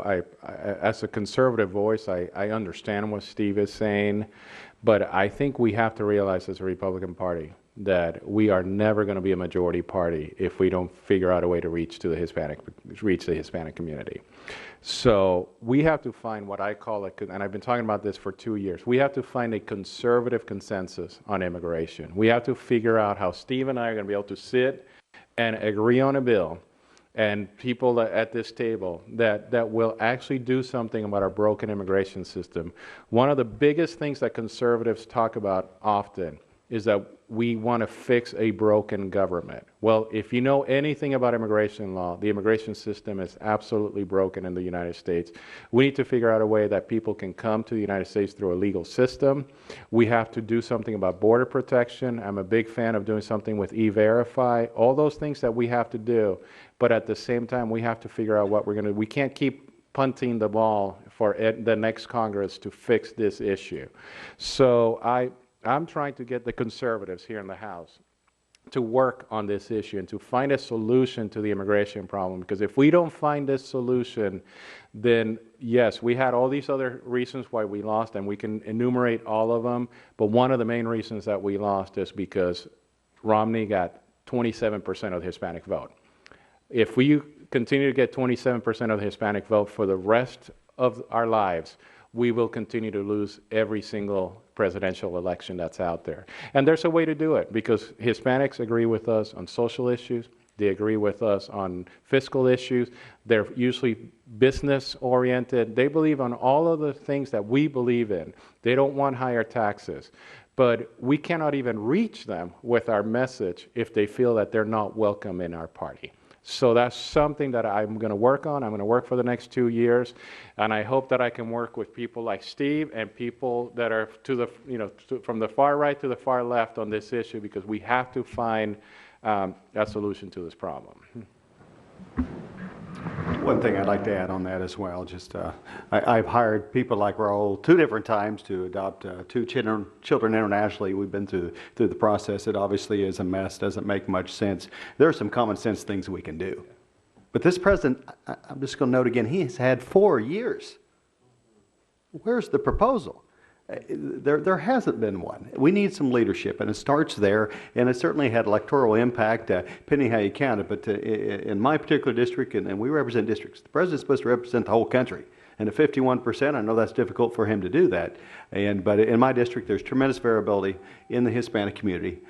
as a conservative voice, I understand what Steve is saying, but I think we have to realize as a Republican Party that we are never going to be a majority party if we don't figure out a way to reach the Hispanic community. So we have to find what I call and I've been talking about this for 2 years, we have to find a conservative consensus on immigration. We have to figure out how Steve and I are going to be able to sit and agree on a bill, and people at this table that will actually do something about our broken immigration system. One of the biggest things that conservatives talk about often is that we want to fix a broken government. Well, if you know anything about immigration law, the immigration system is absolutely broken in the United States. We need to figure out a way that people can come to the United States through a legal system. We have to do something about border protection. I'm a big fan of doing something with E-Verify, all those things that we have to do. But at the same time, we have to figure out what we're going to do. We can't keep punting the ball for the next Congress to fix this issue. So I'm trying to get the conservatives here in the House to work on this issue and to find a solution to the immigration problem. Because if we don't find this solution, then yes, we had all these other reasons why we lost, and we can enumerate all of them. But one of the main reasons that we lost is because Romney got 27% of the Hispanic vote. If we continue to get 27% of the Hispanic vote for the rest of our lives, we will continue to lose every single presidential election that's out there. And there's a way to do it, because Hispanics agree with us on social issues. They agree with us on fiscal issues. They're usually business-oriented. They believe on all of the things that we believe in. They don't want higher taxes. But we cannot even reach them with our message if they feel that they're not welcome in our party. So that's something that I'm going to work on. I'm going to work for the next 2 years, and I hope that I can work with people like Steve and people that are from the far right to the far left on this issue, because we have to find a solution to this problem. One thing I'd like to add on that as well, I've hired people like Raul 2 different times to adopt 2 children internationally. We've been through the process. It obviously is a mess, doesn't make much sense. There are some common sense things we can do. But this president, I'm just going to note again, he has had 4 years. Where's the proposal? There hasn't been one. We need some leadership, and it starts there, and it certainly had electoral impact, depending how you count it. But in my particular district, and we represent districts, the president's supposed to represent the whole country. And at 51%, I know that's difficult for him to do that. But in my district, there's tremendous variability in the Hispanic community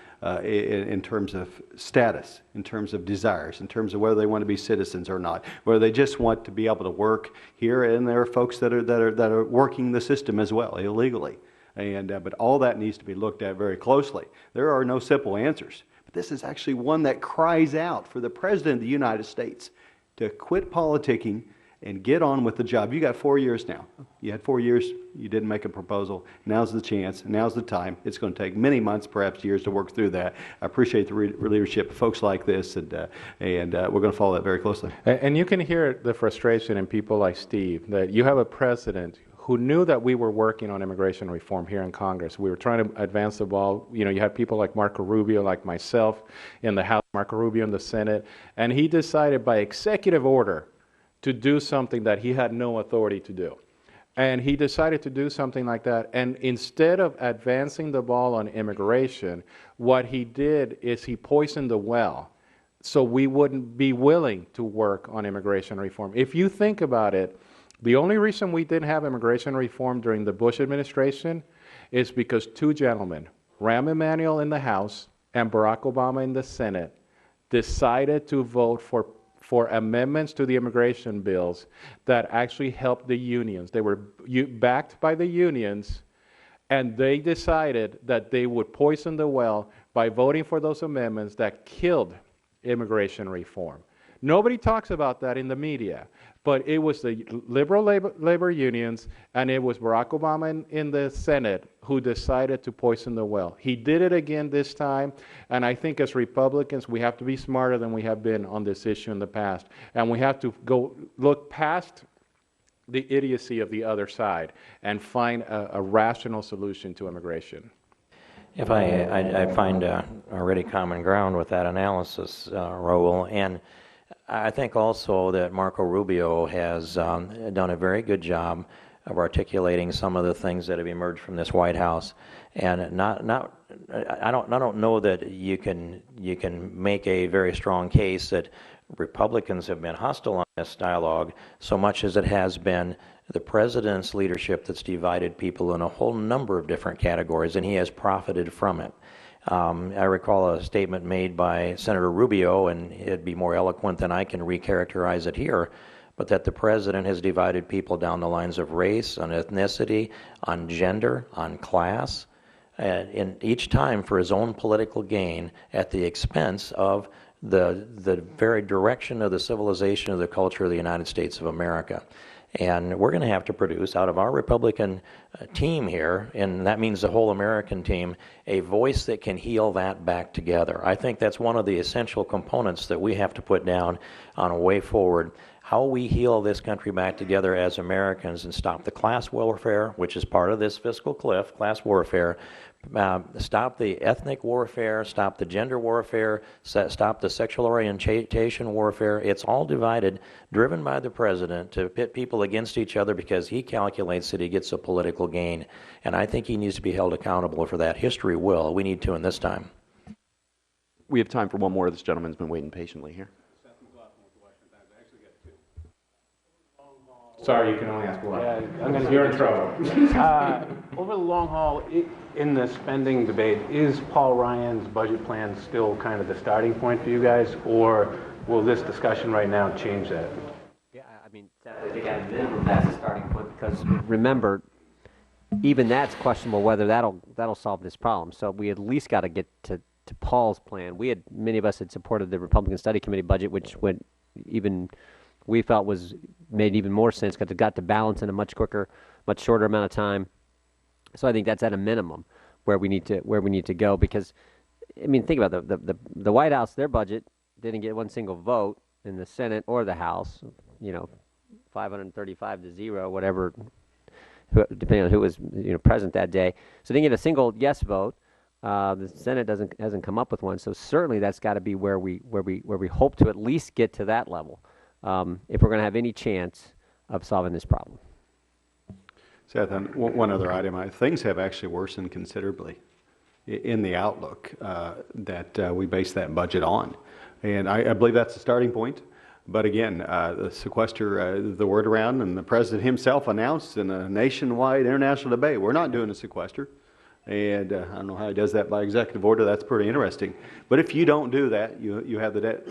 in terms of status, in terms of desires, in terms of whether they want to be citizens or not, whether they just want to be able to work here. And there are folks that are working the system as well illegally. But all that needs to be looked at very closely. There are no simple answers. But this is actually one that cries out for the President of the United States to quit politicking and get on with the job. You got 4 years now. You had 4 years, you didn't make a proposal. Now's the chance, now's the time. It's going to take many months, perhaps years, to work through that. I appreciate the leadership of folks like this, and we're going to follow that very closely. And you can hear the frustration in people like Steve, that you have a president who knew that we were working on immigration reform here in Congress. We were trying to advance the ball. You had people like Marco Rubio, like myself in the House, Marco Rubio in the Senate, and he decided by executive order to do something that he had no authority to do. And he decided to do something like that. And instead of advancing the ball on immigration, what he did is he poisoned the well, so we wouldn't be willing to work on immigration reform. If you think about it, the only reason we didn't have immigration reform during the Bush administration is because 2 gentlemen, Rahm Emanuel in the House and Barack Obama in the Senate, decided to vote for amendments to the immigration bills that actually helped the unions. They were backed by the unions, and they decided that they would poison the well by voting for those amendments that killed immigration reform. Nobody talks about that in the media, but it was the liberal labor unions, and it was Barack Obama in the Senate who decided to poison the well. He did it again this time, and I think as Republicans, we have to be smarter than we have been on this issue in the past, and we have to go look past the idiocy of the other side and find a rational solution to immigration. If I find already common ground with that analysis, Raul, and I think also that Marco Rubio has done a very good job of articulating some of the things that have emerged from this White House, and I don't know that you can make a very strong case that Republicans have been hostile on this dialogue so much as it has been the president's leadership that's divided people in a whole number of different categories, and he has profited from it. I recall a statement made by Senator Rubio, and it'd be more eloquent than I can recharacterize it here, but that the president has divided people down the lines of race, on ethnicity, on gender, on class, and each time for his own political gain at the expense of the very direction of the civilization of the culture of the United States of America. And we're going to have to produce out of our Republican team here, and that means the whole American team, a voice that can heal that back together. I think that's one of the essential components that we have to put down on a way forward. How we heal this country back together as Americans and stop the class warfare, which is part of this fiscal cliff, class warfare, stop the ethnic warfare, stop the gender warfare, stop the sexual orientation warfare. It's all divided, driven by the president to pit people against each other because he calculates that he gets a political gain. And I think he needs to be held accountable for that. History will. We need to in this time. We have time for one more. This gentleman's been waiting patiently here. Sorry, you can only ask one. Yeah, You're in trouble. Over the long haul, in the spending debate, is Paul Ryan's budget plan still kind of the starting point for you guys, or will this discussion right now change that? Yeah, I mean, I think at a minimum that's the starting point, because remember, even that's questionable whether that'll solve this problem. So we at least got to get to Paul's plan. Many of us had supported the Republican Study Committee budget, which went even we felt made even more sense because it got to balance in a much quicker, much shorter amount of time. So I think that's at a minimum where we need to go, because I mean, think about the White House. Their budget didn't get one single vote in the Senate or the House. 535 to 0, whatever, depending on who was present that day. So they didn't get a single yes vote. The Senate hasn't come up with one. So certainly that's got to be where we hope to at least get to that level, if we're going to have any chance of solving this problem. Seth, and one other item, things have actually worsened considerably in the outlook that we base that budget on. And I believe that's the starting point. But again, the sequester, the word around, and the president himself announced in a nationwide international debate, we're not doing a sequester. And I don't know how he does that by executive order. That's pretty interesting. But if you don't do that, you have the debt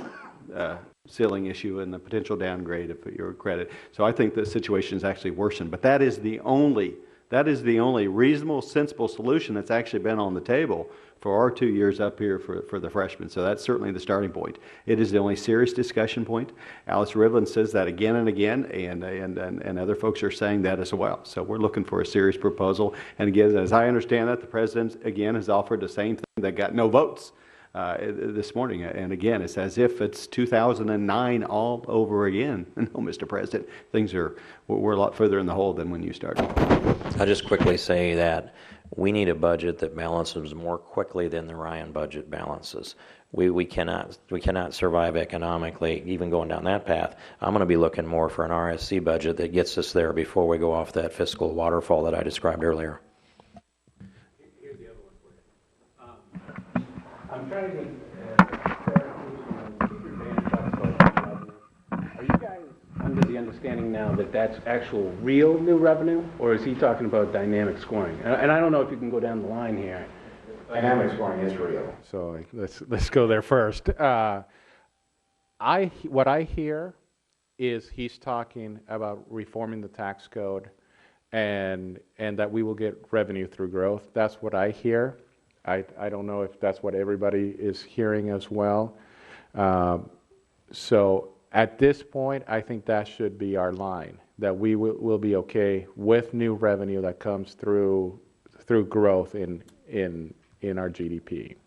ceiling issue and the potential downgrade of your credit. So I think the situation is actually worsened. But that is the only reasonable, sensible solution that's actually been on the table for our 2 years up here for the freshmen. So that's certainly the starting point. It is the only serious discussion point. Alice Rivlin says that again and again, and other folks are saying that as well. So we're looking for a serious proposal. And again, as I understand that, the president again has offered the same thing that got no votes this morning. And again, it's as if it's 2009 all over again. No, Mr. President, we're a lot further in the hole than when you started. I'll just quickly say that we need a budget that balances more quickly than the Ryan budget balances. We cannot survive economically even going down that path. I'm going to be looking more for an RSC budget that gets us there before we go off that fiscal waterfall that I described earlier. Here's the other one for you. I'm trying to get clarification on Speaker Dan talks about revenue. Are you guys under the understanding now that that's actual real new revenue, or is he talking about dynamic scoring? And I don't know if you can go down the line here. Dynamic scoring is real. So let's go there first. What I hear is he's talking about reforming the tax code and that we will get revenue through growth. That's what I hear. I don't know if that's what everybody is hearing as well. So at this point, I think that should be our line, that we will be okay with new revenue that comes through growth in our GDP.